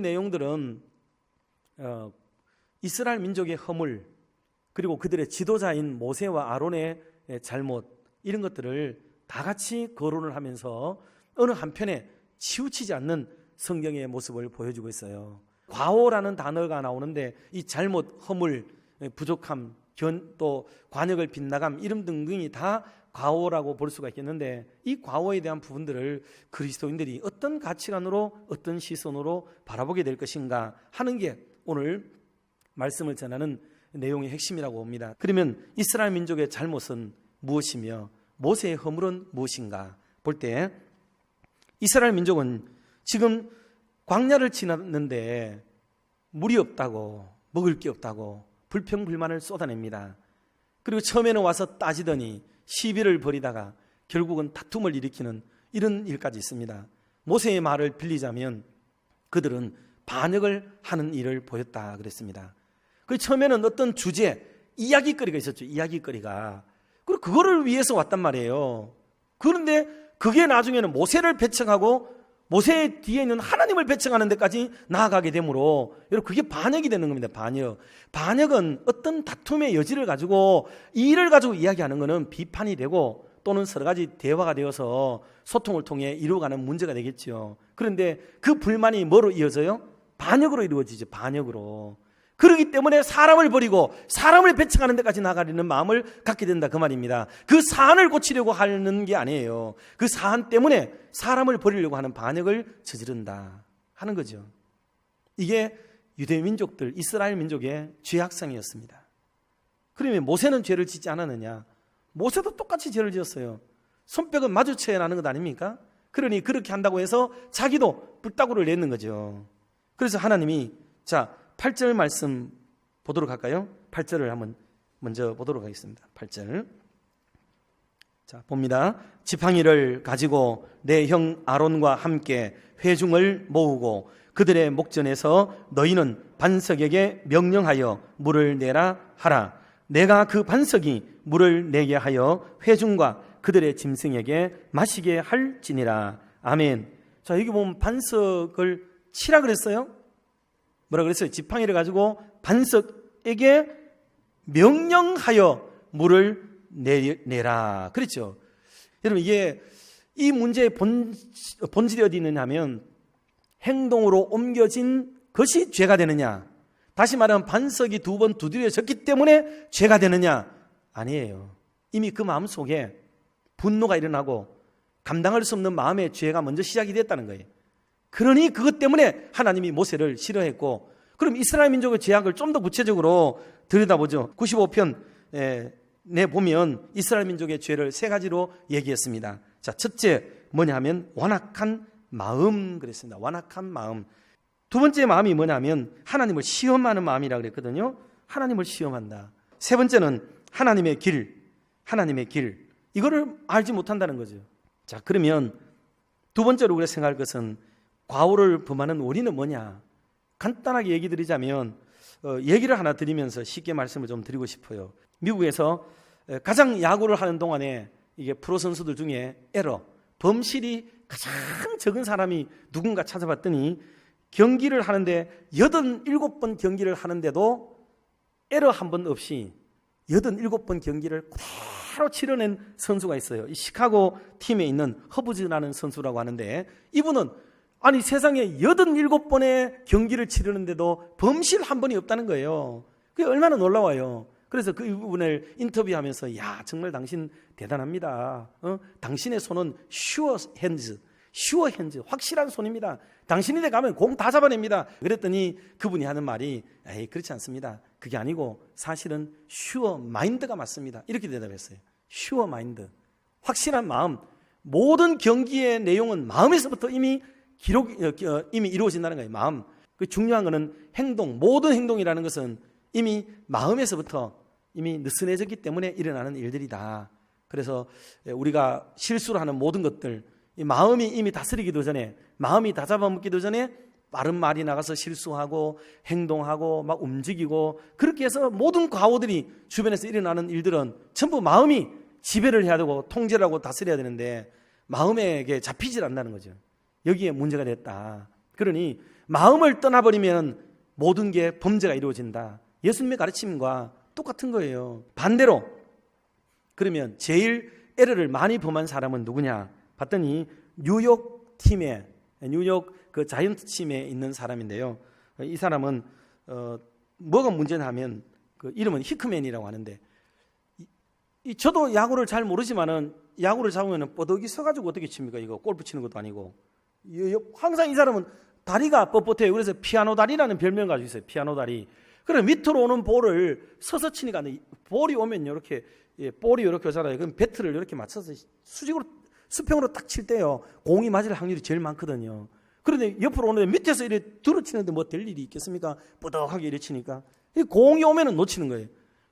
내용들은 이스라엘 민족의 허물, 그리고 그들의 지도자인 모세와 아론의 잘못, 이런 것들을 다 같이 거론을 하면서 어느 한편에 치우치지 않는 성경의 모습을 보여주고 있어요. 과오라는 단어가 나오는데 이 잘못, 허물, 부족함, 또 관역을 빗나감, 이름 등등이 다 과오라고 볼 수가 있겠는데, 이 과오에 대한 부분들을 그리스도인들이 어떤 가치관으로, 어떤 시선으로 바라보게 될 것인가 하는 게 오늘 말씀을 전하는 내용의 핵심이라고 봅니다. 그러면 이스라엘 민족의 잘못은 무엇이며 모세의 허물은 무엇인가 볼 때, 이스라엘 민족은 지금 광야를 지났는데 물이 없다고, 먹을 게 없다고 불평불만을 쏟아냅니다. 그리고 처음에는 와서 따지더니 시비를 벌이다가 결국은 다툼을 일으키는 이런 일까지 있습니다. 모세의 말을 빌리자면 그들은 반역을 하는 일을 보였다 그랬습니다. 그 처음에는 어떤 주제, 이야기거리가 있었죠. 이야기거리가. 그리고 그거를 위해서 왔단 말이에요. 그런데 그게 나중에는 모세를 배척하고 모세 뒤에 있는 하나님을 배척하는 데까지 나아가게 되므로, 여러분, 그게 반역이 되는 겁니다. 반역. 반역은 어떤 다툼의 여지를 가지고, 이 일을 가지고 이야기하는 것은 비판이 되고 또는 서로 가지 대화가 되어서 소통을 통해 이루어가는 문제가 되겠죠. 그런데 그 불만이 뭐로 이어져요? 반역으로 이루어지죠. 반역으로. 그렇기 때문에 사람을 버리고 사람을 배척하는 데까지 나가려는 마음을 갖게 된다, 그 말입니다. 그 사안을 고치려고 하는 게 아니에요. 그 사안 때문에 사람을 버리려고 하는 반역을 저지른다 하는 거죠. 이게 유대 민족들, 이스라엘 민족의 죄악성이었습니다. 그러면 모세는 죄를 짓지 않았느냐? 모세도 똑같이 죄를 지었어요. 손뼉은 마주쳐야 하는 것 아닙니까? 그러니 그렇게 한다고 해서 자기도 불따구를 내는 거죠. 그래서 하나님이, 자, 8절 말씀 보도록 할까요? 8절을 한번 먼저 보도록 하겠습니다. 8절. 자, 봅니다. 지팡이를 가지고 내 형 아론과 함께 회중을 모으고 그들의 목전에서 너희는 반석에게 명령하여 물을 내라 하라. 내가 그 반석이 물을 내게 하여 회중과 그들의 짐승에게 마시게 할지니라. 아멘. 자, 여기 보면 반석을 치라 그랬어요. 뭐라 그랬어요? 지팡이를 가지고 반석에게 명령하여 물을 내라. 그렇죠. 여러분, 이게 이 문제의 본질이 어디 있느냐면 행동으로 옮겨진 것이 죄가 되느냐, 다시 말하면 반석이 2번 두드려졌기 때문에 죄가 되느냐? 아니에요. 이미 그 마음 속에 분노가 일어나고 감당할 수 없는 마음의 죄가 먼저 시작이 됐다는 거예요. 그러니 그것 때문에 하나님이 모세를 싫어했고, 그럼 이스라엘 민족의 죄악을 좀 더 구체적으로 들여다보죠. 95편 내 보면 이스라엘 민족의 죄를 3가지로 얘기했습니다. 자, 첫째 뭐냐 하면 완악한 마음 그랬습니다. 완악한 마음. 두 번째 마음이 뭐냐면 하나님을 시험하는 마음이라고 그랬거든요. 하나님을 시험한다. 세 번째는 하나님의 길. 이거를 알지 못한다는 거죠. 자, 그러면 두 번째로 우리가 생각할 것은 과오를 범하는 원인은 뭐냐? 간단하게 얘기 드리자면 얘기를 하나 드리면서 쉽게 말씀을 좀 드리고 싶어요. 미국에서 가장 야구를 하는 동안에 이게 프로 선수들 중에 범실이 가장 적은 사람이 누군가 찾아봤더니 경기를 하는데 87번 경기를 하는데도 에러 한 번 없이 87번 경기를 그대로 치러낸 선수가 있어요. 이 시카고 팀에 있는 허브즈라는 선수라고 하는데, 이분은 아니 세상에 87번의 경기를 치르는데도 범실 한 번이 없다는 거예요. 그게 얼마나 놀라워요. 그래서 그 부분을 인터뷰하면서 야, 정말 당신 대단합니다. 당신의 손은 sure hands, 확실한 손입니다. 당신이 데 가면 공 다 잡아냅니다. 그랬더니 그분이 하는 말이 에이, 그렇지 않습니다. 그게 아니고 사실은 sure mind가 맞습니다. 이렇게 대답했어요. sure mind, 확실한 마음. 모든 경기의 내용은 마음에서부터 이미 이루어진다는 거예요. 마음. 그 중요한 거는 행동, 모든 행동이라는 것은 이미 마음에서부터 이미 느슨해졌기 때문에 일어나는 일들이다. 그래서 우리가 실수를 하는 모든 것들, 이 마음이 이미 다스리기도 전에, 마음이 다 잡아먹기도 전에 빠른 말이 나가서 실수하고 행동하고 막 움직이고, 그렇게 해서 모든 과오들이 주변에서 일어나는 일들은 전부 마음이 지배를 해야 되고 통제를 하고 다스려야 되는데 마음에게 잡히질 않는다는 거죠. 여기에 문제가 됐다. 그러니 마음을 떠나버리면 모든 게 범죄가 이루어진다. 예수님의 가르침과 똑같은 거예요. 반대로 그러면 제일 에러를 많이 범한 사람은 누구냐 봤더니 뉴욕 그 자이언트 팀에 있는 사람인데요. 이 사람은 뭐가 문제냐 하면 그 이름은 히크맨이라고 하는데, 저도 야구를 잘 모르지만은 야구를 잡으면 뻐덕이 서가지고 어떻게 칩니까? 이거 골프 치는 것도 아니고. 항상 이 사람은 다리가 뻣뻣해요. 그래서 피아노 다리라는 별명 가지고 있어요. 피아노 다리. 그래 밑으로 오는 볼을 서서 치니까 볼이 오면 이렇게 볼이 이렇게 오잖아요. 그럼 배트를 이렇게 맞춰서 수평으로 딱 칠 때요, 공이 맞을 확률이 제일 많거든요. 그런데 옆으로 오는데 밑에서 이렇게 들어치는데 뭐 될 일이 있겠습니까? 쁘덕하게 이렇게 치니까 공이 오면은 놓치는 거예요.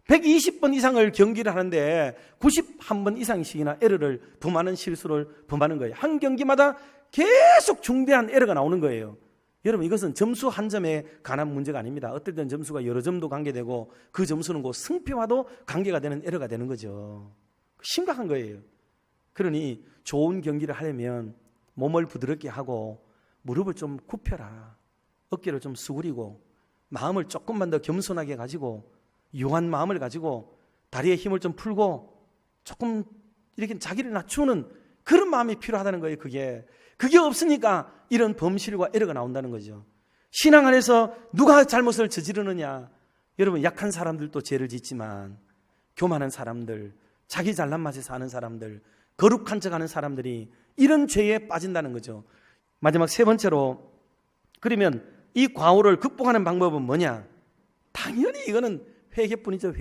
120번 이상을 경기를 하는데 91번 이상씩이나 에러를 범하는 실수를 범하는 거예요. 한 경기마다 계속 중대한 에러가 나오는 거예요. 여러분, 이것은 점수 한 점에 관한 문제가 아닙니다. 어떨 때는 점수가 여러 점도 관계되고 그 점수는 그 승패와도 관계가 되는 에러가 되는 거죠. 심각한 거예요. 그러니 좋은 경기를 하려면 몸을 부드럽게 하고 무릎을 좀 굽혀라. 어깨를 좀 수그리고 마음을 조금만 더 겸손하게 가지고 유한 마음을 가지고 다리에 힘을 좀 풀고 조금 이렇게 자기를 낮추는 그런 마음이 필요하다는 거예요. 그게 없으니까 이런 범실과 에러가 나온다는 거죠. 신앙 안에서 누가 잘못을 저지르느냐? 여러분, 약한 사람들도 죄를 짓지만 교만한 사람들, 자기 잘난 맛에 사는 사람들, 거룩한 척하는 사람들이 이런 죄에 빠진다는 거죠. 마지막 세 번째로, 그러면 이 과오를 극복하는 방법은 뭐냐? 당연히 이거는 회개뿐이죠.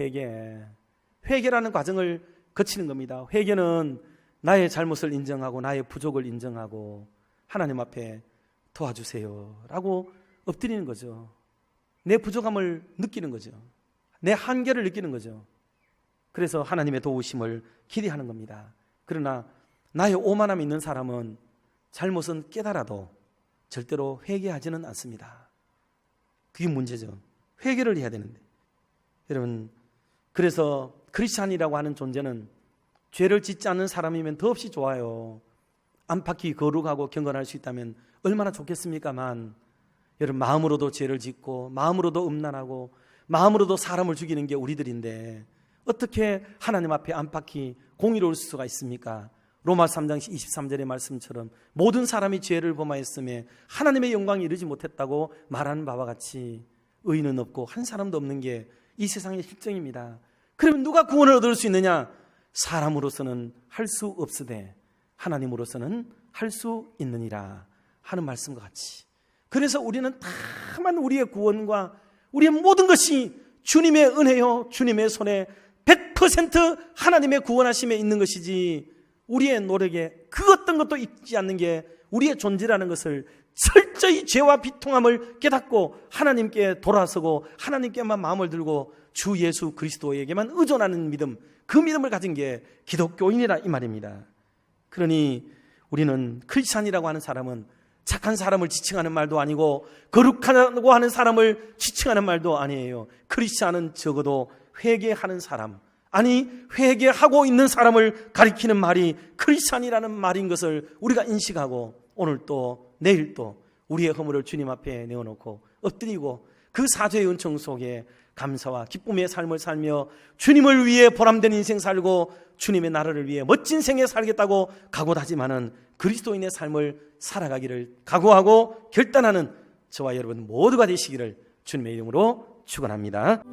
회개라는 과정을 거치는 겁니다. 회개는 나의 잘못을 인정하고 나의 부족을 인정하고 하나님 앞에 도와주세요 라고 엎드리는 거죠. 내 부족함을 느끼는 거죠. 내 한계를 느끼는 거죠. 그래서 하나님의 도우심을 기대하는 겁니다. 그러나 나의 오만함이 있는 사람은 잘못은 깨달아도 절대로 회개하지는 않습니다. 그게 문제죠. 회개를 해야 되는데. 여러분, 그래서 크리스찬이라고 하는 존재는 죄를 짓지 않는 사람이면 더없이 좋아요. 안팎이 거룩하고 경건할 수 있다면 얼마나 좋겠습니까만, 여러분, 마음으로도 죄를 짓고 마음으로도 음란하고 마음으로도 사람을 죽이는 게 우리들인데 어떻게 하나님 앞에 안팎이 공의로울 수가 있습니까? 로마 3장 23절의 말씀처럼 모든 사람이 죄를 범하였으며 하나님의 영광이 이르지 못했다고 말하는 바와 같이 의인은 없고 한 사람도 없는 게 이 세상의 실정입니다. 그러면 누가 구원을 얻을 수 있느냐? 사람으로서는 할 수 없으되 하나님으로서는 할 수 있느니라 하는 말씀과 같이, 그래서 우리는 다만 우리의 구원과 우리의 모든 것이 주님의 은혜요, 주님의 손에 100% 하나님의 구원하심에 있는 것이지, 우리의 노력에 그 어떤 것도 있지 않는 게 우리의 존재라는 것을 철저히 죄와 비통함을 깨닫고 하나님께 돌아서고 하나님께만 마음을 들고 주 예수 그리스도에게만 의존하는 믿음, 그 믿음을 가진 게 기독교인이라 이 말입니다. 그러니 우리는 크리스찬이라고 하는 사람은 착한 사람을 지칭하는 말도 아니고 거룩하다고 하는 사람을 지칭하는 말도 아니에요. 크리스찬은 적어도 회개하는 사람, 아니 회개하고 있는 사람을 가리키는 말이 크리스찬이라는 말인 것을 우리가 인식하고 오늘 또 내일 또 우리의 허물을 주님 앞에 내어놓고 엎드리고 그 사죄의 은총 속에 감사와 기쁨의 삶을 살며 주님을 위해 보람된 인생 살고 주님의 나라를 위해 멋진 생애 살겠다고 각오하지만은 그리스도인의 삶을 살아가기를 각오하고 결단하는 저와 여러분 모두가 되시기를 주님의 이름으로 축원합니다.